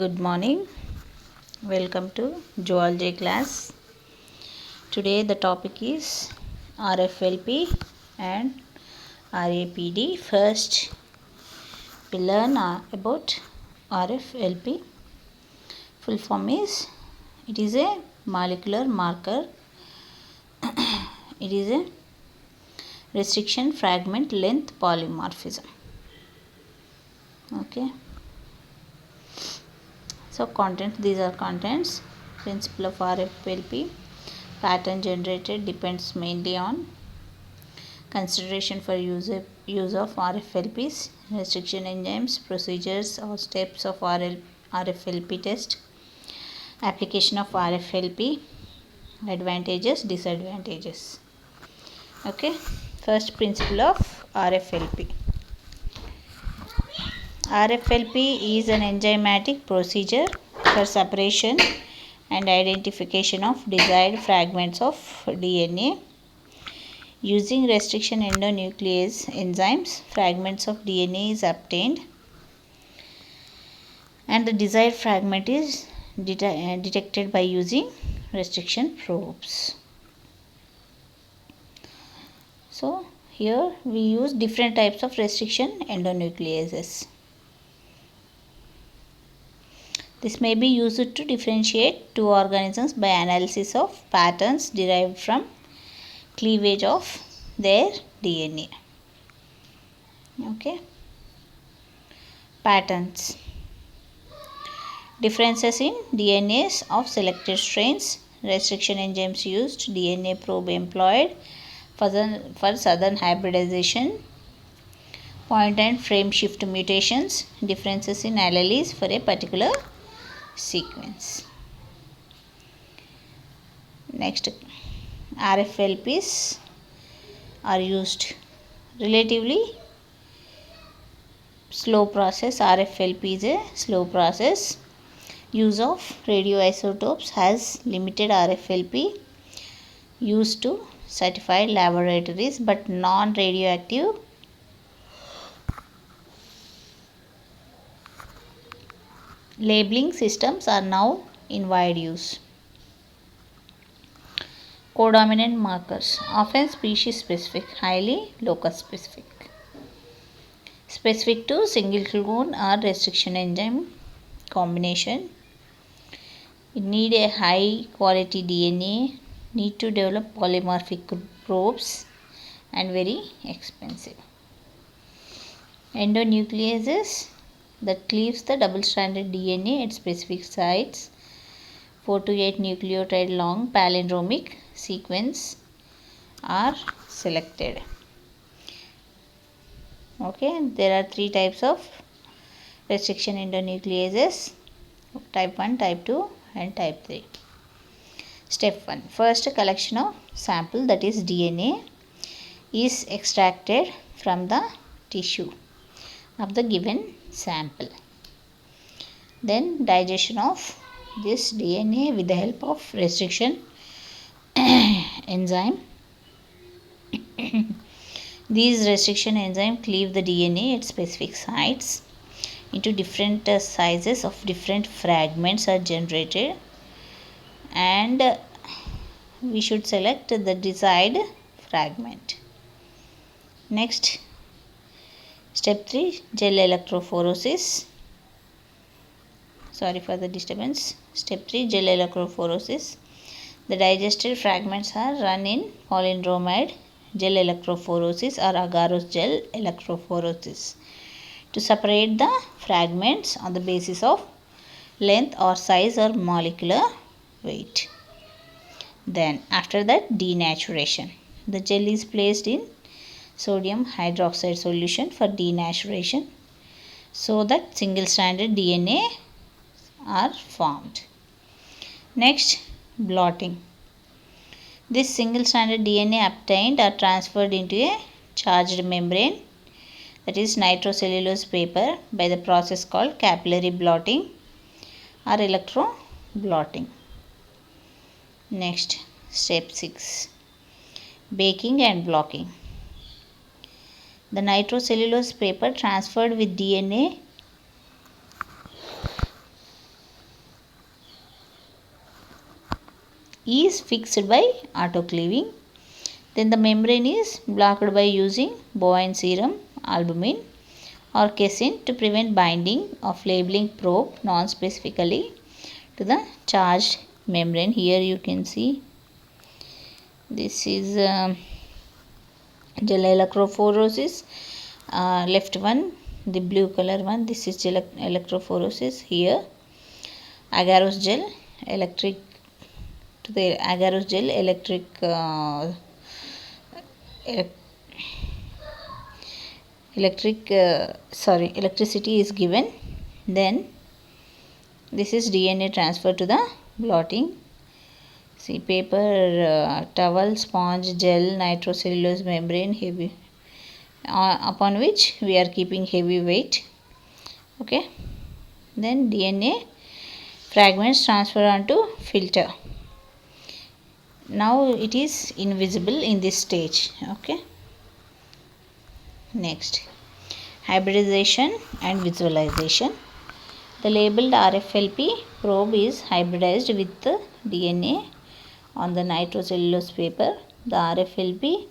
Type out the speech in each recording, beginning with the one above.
Good morning. Welcome to zoology class. Today the topic is RFLP and RAPD. First we learn about RFLP. Full form is it is a molecular marker. It is a restriction fragment length polymorphism. Okay. So these are contents. Principle of RFLP. Pattern generated depends mainly on consideration for use of RFLPs, restriction enzymes, procedures or steps of RFLP test, application of RFLP, advantages, disadvantages. Okay, first principle of RFLP. RFLP is an enzymatic procedure for separation and identification of desired fragments of DNA. Using restriction endonuclease enzymes, fragments of DNA is obtained and the desired fragment is detected by using restriction probes. So, here we use different types of restriction endonucleases. This may be used to differentiate two organisms by analysis of patterns derived from cleavage of their DNA. Okay. Patterns. Differences in DNAs of selected strains. Restriction enzymes used. DNA probe employed for southern hybridization. Point and frame shift mutations. Differences in alleles for a particular sequence. Next, RFLPs are used relatively slow process. RFLP is a slow process. Use of radioisotopes has limited RFLP used to certified laboratories, but non-radioactive labeling systems are now in wide use. Codominant markers, often species specific, highly locus specific. Specific to single clone or restriction enzyme combination. You need a high quality DNA, need to develop polymorphic probes and very expensive. Endonucleases that cleaves the double-stranded DNA at specific sites. 4 to 8 nucleotide long palindromic sequence are selected. Okay, there are 3 types of restriction endonucleases: type 1, type 2 and type 3. Step 1. First, a collection of sample, that is DNA, is extracted from the tissue of the given sample. Then digestion of this DNA with the help of restriction enzyme. These restriction enzymes cleave the DNA at specific sites into different sizes of different fragments are generated, and we should select the desired fragment. Next, step 3, gel electrophoresis. Sorry for the disturbance. Step 3, gel electrophoresis. The digested fragments are run in palindromide gel electrophoresis or agarose gel electrophoresis to separate the fragments on the basis of length or size or molecular weight. Then after that, denaturation. The gel is placed in sodium hydroxide solution for denaturation so that single-stranded DNA are formed. Next, blotting. This single-stranded DNA obtained are transferred into a charged membrane, that is nitrocellulose paper, by the process called capillary blotting or electroblotting. Next, step 6, baking and blocking. The nitrocellulose paper transferred with DNA is fixed by autoclaving. Then the membrane is blocked by using bovine serum, albumin or casein to prevent binding of labeling probe non-specifically to the charged membrane. Here you can see this is gel electrophoresis. Left one, the blue color one, this is gel electrophoresis. Here agarose gel electric to the agarose gel electricity is given. Then this is DNA transfer to the blotting. See, paper, towel, sponge, gel, nitrocellulose membrane, heavy upon which we are keeping heavy weight. Okay, then DNA fragments transfer onto filter. Now it is invisible in this stage. Okay, next, hybridization and visualization. The labeled RFLP probe is hybridized with the DNA on the nitrocellulose paper. The RFLP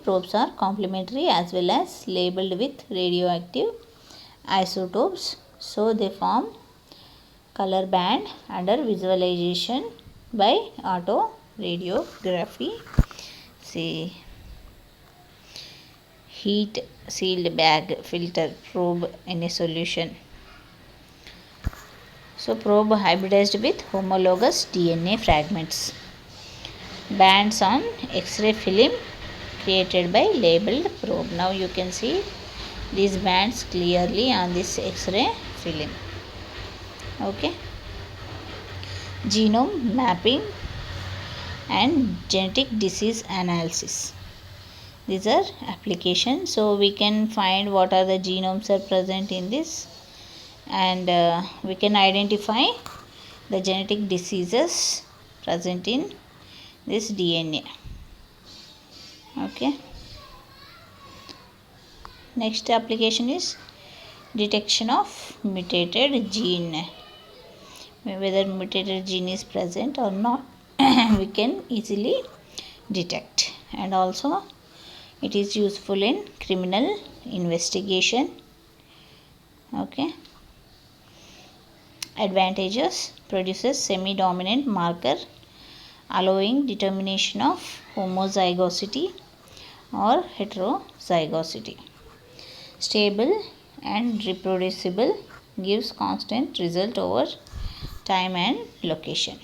probes are complementary as well as labeled with radioactive isotopes, so they form color band under visualization by auto radiography. See, heat sealed bag filter probe in a solution. So probe hybridized with homologous DNA fragments. Bands on X-ray film created by labeled probe. Now you can see these bands clearly on this X-ray film. Okay, genome mapping and genetic disease analysis. These are applications. So we can find what are the genomes are present in this, and we can identify the genetic diseases present in this DNA. Okay, next application is detection of mutated gene. Whether mutated gene is present or not we can easily detect, and also it is useful in criminal investigation. Okay, advantages: produces semi-dominant marker allowing determination of homozygosity or heterozygosity. Stable and reproducible, gives constant result over time and location.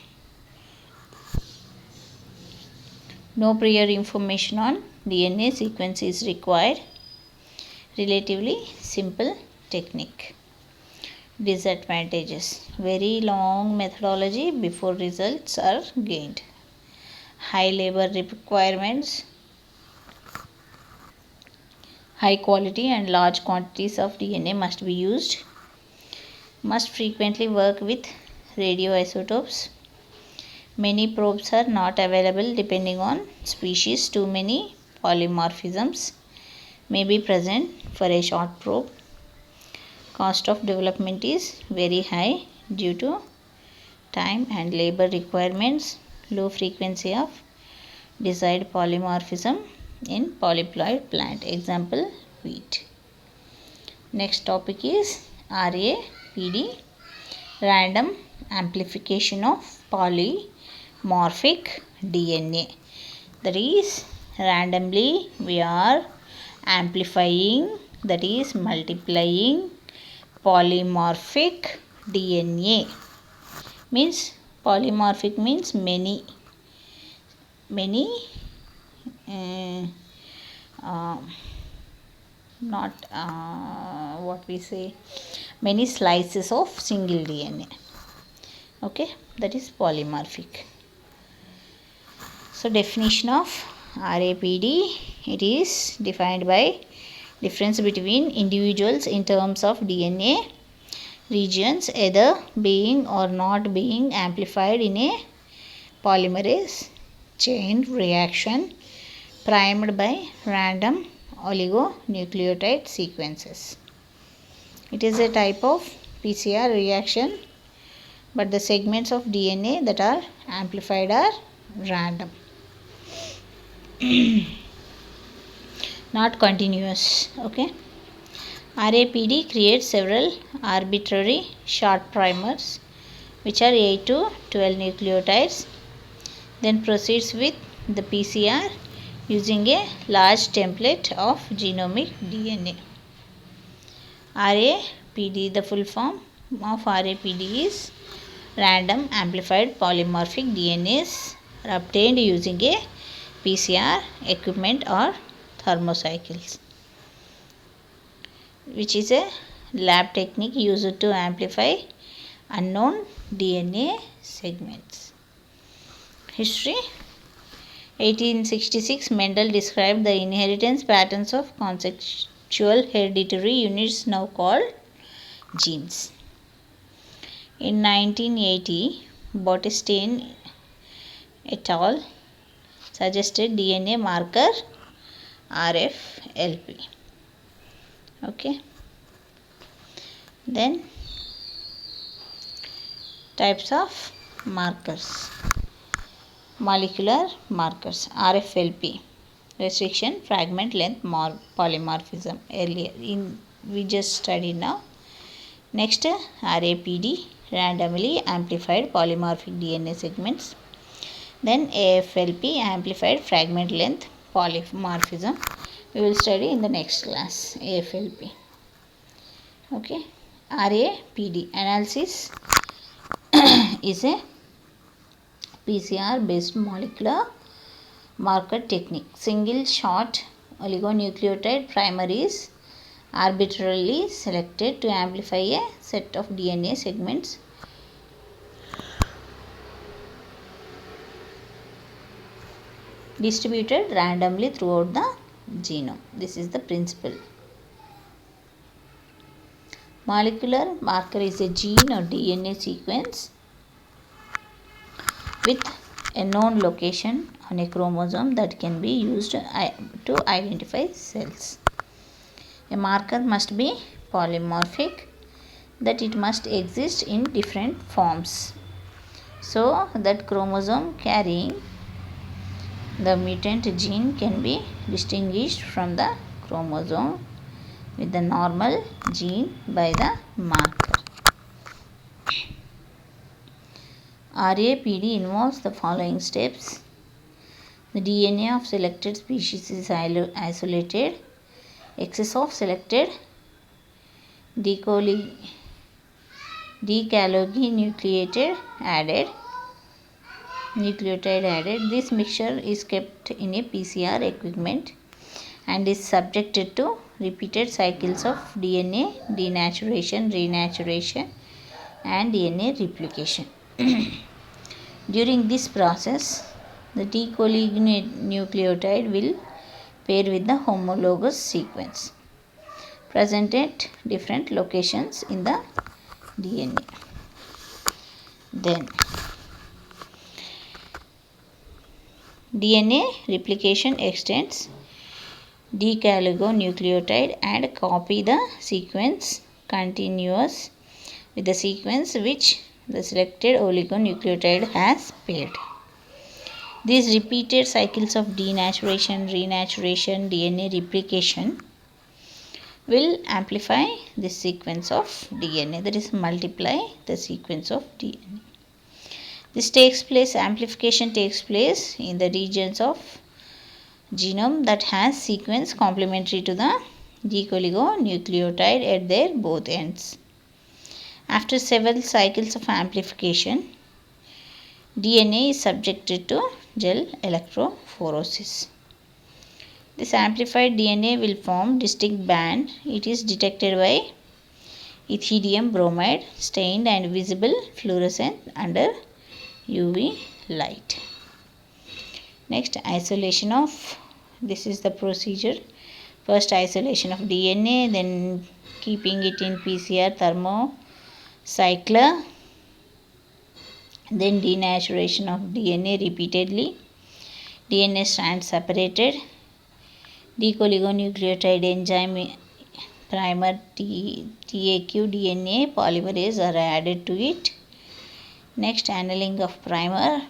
No prior information on DNA sequence is required. Relatively simple technique. Disadvantages: very long methodology before results are gained. High labor requirements. High quality and large quantities of DNA must be used. Must frequently work with radioisotopes. Many probes are not available depending on species. Too many polymorphisms may be present for a short probe. Cost of development is very high due to time and labor requirements. Low frequency of desired polymorphism in polyploid plant. Example, wheat. Next topic is RAPD, random amplification of polymorphic DNA. That is, randomly we are amplifying, that is multiplying polymorphic DNA. Means polymorphic means many not what we say, many slices of single DNA. Okay, that is polymorphic. So definition of RAPD, it is defined by difference between individuals in terms of DNA regions either being or not being amplified in a polymerase chain reaction primed by random oligonucleotide sequences. It is a type of PCR reaction, but the segments of DNA that are amplified are random, not continuous. Okay. RAPD creates several arbitrary short primers which are 8 to 12 nucleotides, then proceeds with the PCR using a large template of genomic DNA. RAPD, the full form of RAPD is random amplified polymorphic DNAs are obtained using a PCR equipment or thermocycles, which is a lab technique used to amplify unknown DNA segments. History. 1866, Mendel described the inheritance patterns of conceptual hereditary units now called genes. In 1980, Botstein et al. Suggested DNA marker RFLP. Okay. Then types of markers. Molecular markers RFLP, restriction, fragment length, polymorphism. Earlier we just studied now. Next, RAPD, randomly amplified polymorphic DNA segments. Then AFLP, amplified fragment length polymorphism. We will study in the next class AFLP. Okay. RAPD analysis is a PCR based molecular marker technique. Single short oligonucleotide primer is arbitrarily selected to amplify a set of DNA segments distributed randomly throughout the genome. This is the principle. Molecular marker is a gene or DNA sequence with a known location on a chromosome that can be used to identify cells. A marker must be polymorphic, that it must exist in different forms, so that chromosome carrying the mutant gene can be distinguished from the chromosome with the normal gene by the marker. RAPD involves the following steps. The DNA of selected species is isolated. Excess of selected nucleotide added. This mixture is kept in a PCR equipment and is subjected to repeated cycles of DNA denaturation, renaturation, and DNA replication. During this process, the decollenucleotide will pair with the homologous sequence present at different locations in the DNA. Then DNA replication extends decollenucleotide and copy the sequence continuous with the sequence which the selected oligonucleotide has paired. These repeated cycles of denaturation, renaturation, DNA replication will amplify this sequence of DNA, that is multiply the sequence of DNA. This amplification takes place in the regions of genome that has sequence complementary to the decollenucleotide at their both ends. After several cycles of amplification, DNA is subjected to gel electrophoresis. This amplified DNA will form distinct band. It is detected by ethidium bromide stained and visible fluorescent under UV light. Next, isolation of, this is the procedure. First isolation of DNA, then keeping it in PCR thermocycler, then denaturation of DNA repeatedly, DNA strands separated, decollenucleotide enzyme primer TAQ DNA polymerase are added to it. Next, annealing of primer.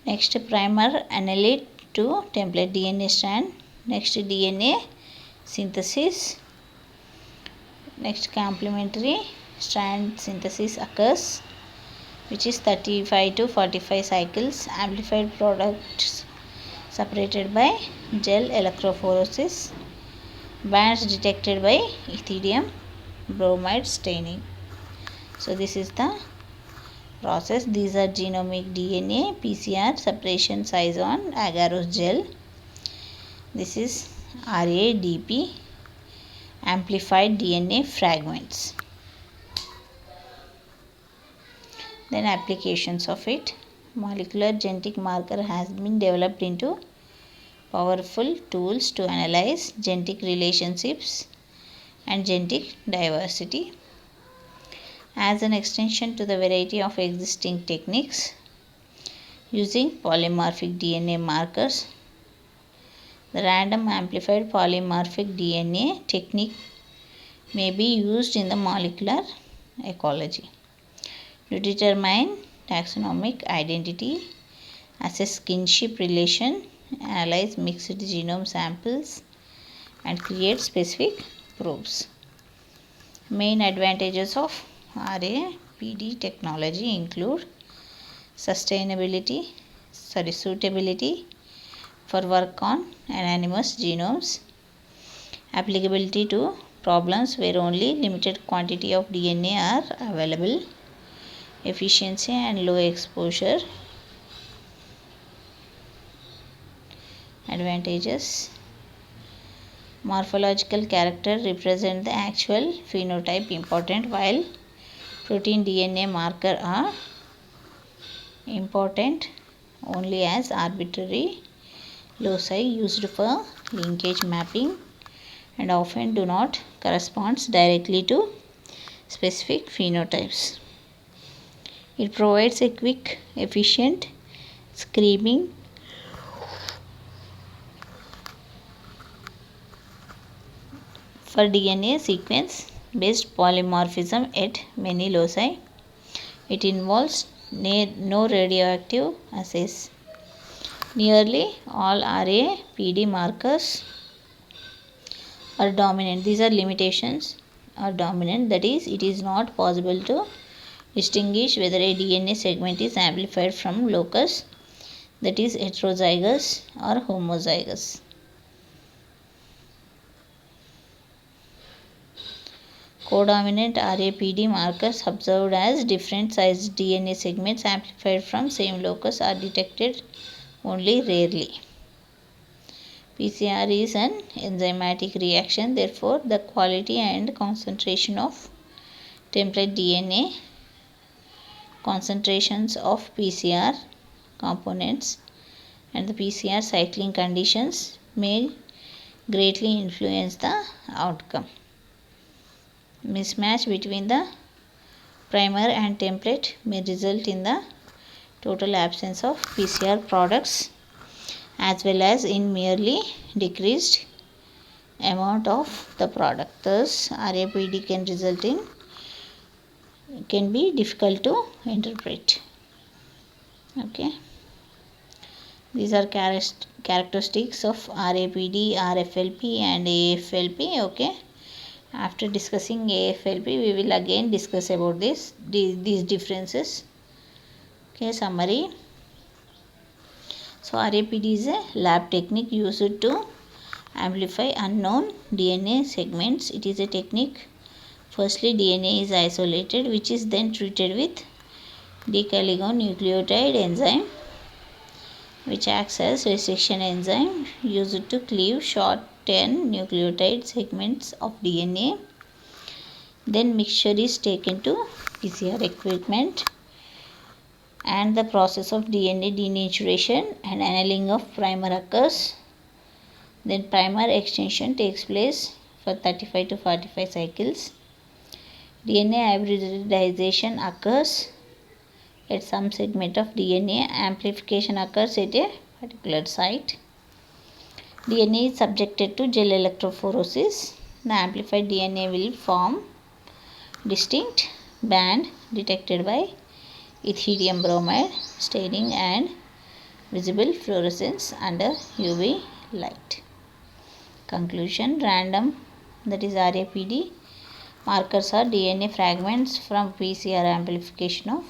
Next, primer annulate to template DNA strand. Next, DNA synthesis. Next, complementary strand synthesis occurs, which is 35 to 45 cycles. Amplified products separated by gel electrophoresis. Bands detected by ethidium bromide staining. So this is the process. These are genomic DNA, PCR separation size on agarose gel. This is RADP amplified DNA fragments. Then applications of it. Molecular genetic marker has been developed into powerful tools to analyze genetic relationships and genetic diversity. As an extension to the variety of existing techniques using polymorphic DNA markers, the random amplified polymorphic DNA technique may be used in the molecular ecology to determine taxonomic identity, assess kinship relation, analyze mixed genome samples, and create specific probes. Main advantages of RAPD technology include suitability for work on anonymous genomes, applicability to problems where only limited quantity of DNA are available, efficiency and low exposure. Advantages: morphological character represent the actual phenotype important, while protein DNA marker are important only as arbitrary loci used for linkage mapping and often do not correspond directly to specific phenotypes. It provides a quick, efficient screening for DNA sequence based polymorphism at many loci. It involves no radioactive assays. Nearly all RAPD markers are dominant. These are limitations are dominant, that is, it is not possible to distinguish whether a DNA segment is amplified from locus that is heterozygous or homozygous. Codominant RAPD markers observed as different sized DNA segments amplified from same locus are detected only rarely. PCR is an enzymatic reaction, therefore the quality and concentration of template DNA, concentrations of PCR components and the PCR cycling conditions may greatly influence the outcome. Mismatch between the primer and template may result in the total absence of PCR products as well as in merely decreased amount of the product. Thus, RAPD can be difficult to interpret. Okay. These are characteristics of RAPD, RFLP and AFLP. Okay. After discussing AFLP, we will again discuss about these differences. Okay, summary. So RAPD is a lab technique used to amplify unknown DNA segments. It is a technique. Firstly, DNA is isolated, which is then treated with deoxyribonucleotide enzyme, which acts as resection enzyme used to cleave short 10 nucleotide segments of DNA. Then mixture is taken to PCR equipment and the process of DNA denaturation and annealing of primer occurs. Then primer extension takes place for 35 to 45 cycles. DNA hybridization occurs at some segment of DNA. Amplification occurs at a particular site. DNA is subjected to gel electrophoresis the amplified DNA will form distinct band detected by ethidium bromide staining and visible fluorescence under UV light. Conclusion: random, that is RAPD, markers are DNA fragments from PCR amplification of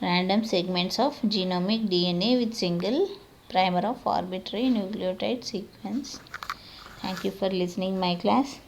random segments of genomic DNA with single primer of arbitrary nucleotide sequence. Thank you for listening my class.